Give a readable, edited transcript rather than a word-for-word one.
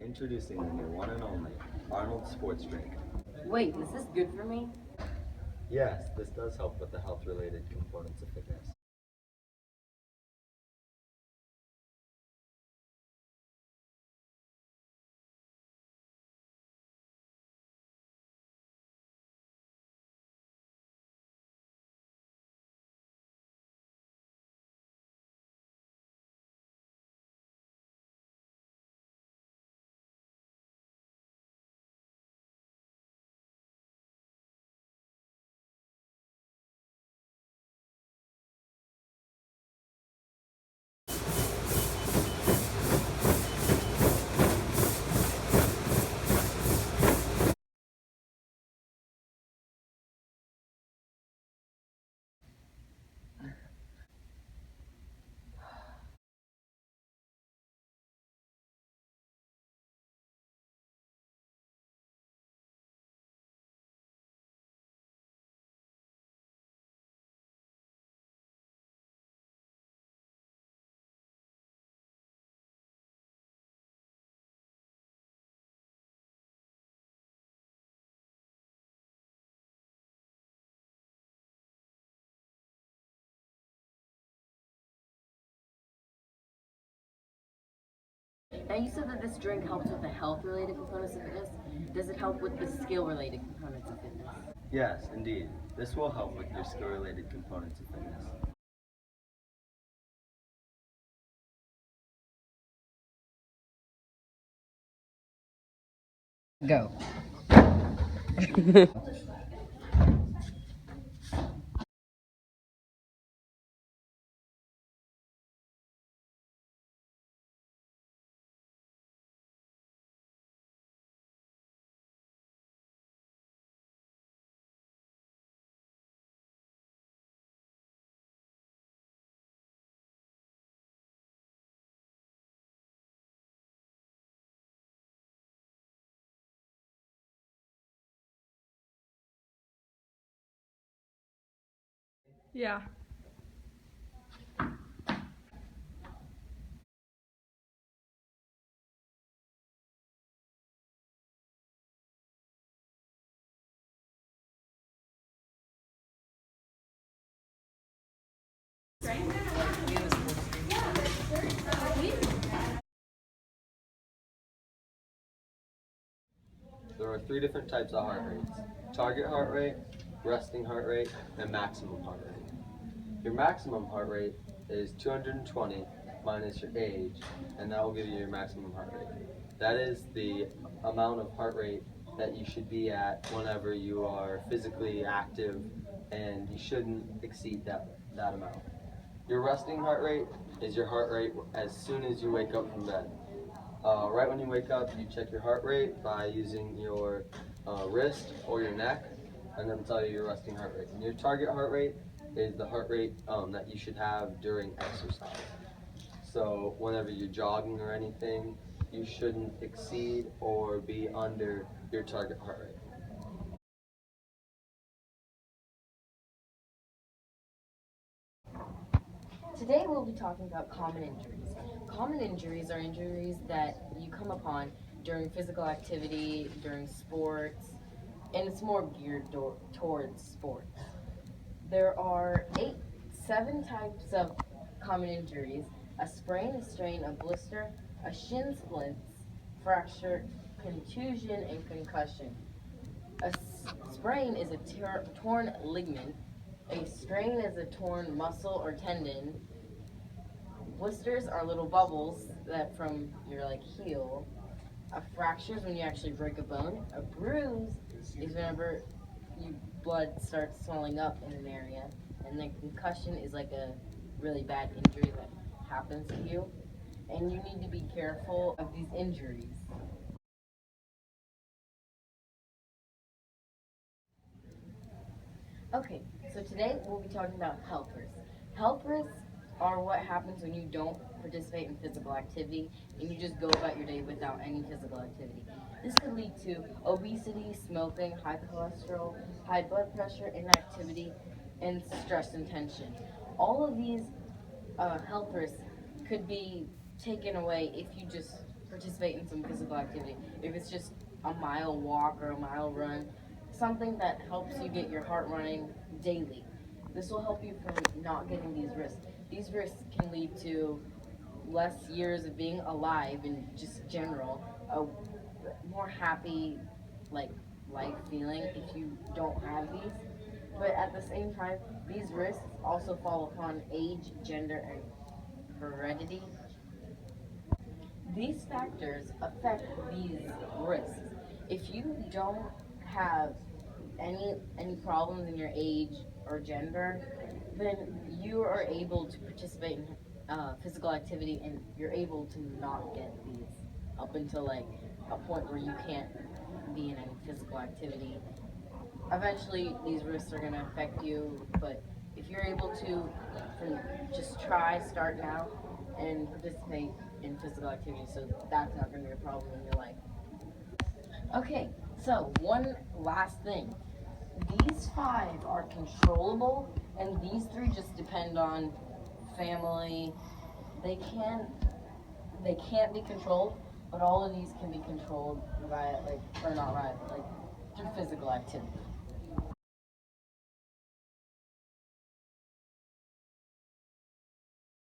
Introducing the new one and only Arnold Sports Drink. Wait, is this good for me? Yes, this does help with the health-related components of fitness. Now you said that this drink helps with the health-related components of fitness. Does it help with the skill-related components of fitness? Yes, indeed. This will help with your skill-related components of fitness. Go. Yeah. There are three different types of heart rates: target heart rate, resting heart rate, and maximum heart rate. Your maximum heart rate is 220 minus your age, and that will give you your maximum heart rate. That is the amount of heart rate that you should be at whenever you are physically active, and you shouldn't exceed that amount. Your resting heart rate is your heart rate as soon as you wake up from bed. Right when you wake up, you check your heart rate by using your wrist or your neck, and then tell you your resting heart rate. And your target heart rate is the heart rate that you should have during exercise. So whenever you're jogging or anything, you shouldn't exceed or be under your target heart rate. Today we'll be talking about common injuries. Common injuries are injuries that you come upon during physical activity, during sports, and it's more geared towards sports. There are seven types of common injuries: a sprain, a strain, a blister, a shin splints, fracture, contusion, and concussion. A sprain is a torn ligament. A strain is a torn muscle or tendon. Blisters are little bubbles that from your heel. A fracture is when you actually break a bone. A bruise is whenever blood starts swelling up in an area. And then concussion is like a really bad injury that happens to you. And you need to be careful of these injuries. Okay, so today we'll be talking about health risks. Health risks are what happens when you don't participate in physical activity and you just go about your day without any physical activity. This could lead to obesity, smoking, high cholesterol, high blood pressure, inactivity, and stress and tension. All of these health risks could be taken away if you just participate in some physical activity. If it's just a mile walk or a mile run, something that helps you get your heart running daily. This will help you from not getting these risks. These risks can lead to less years of being alive in just general, a more happy like life feeling if you don't have these. But at the same time, these risks also fall upon age, gender, and heredity. These factors affect these risks. If you don't have any problems in your age or gender, then you are able to participate in physical activity, and you're able to not get these up until like a point where you can't be in any physical activity. Eventually, these risks are going to affect you, but if you're able to, from just start now, and participate in physical activity, so that's not going to be a problem in your life. Okay, so one last thing. These five are controllable, and these three just depend on family. They can they can't be controlled, but all of these can be controlled via like or not via like through physical activity.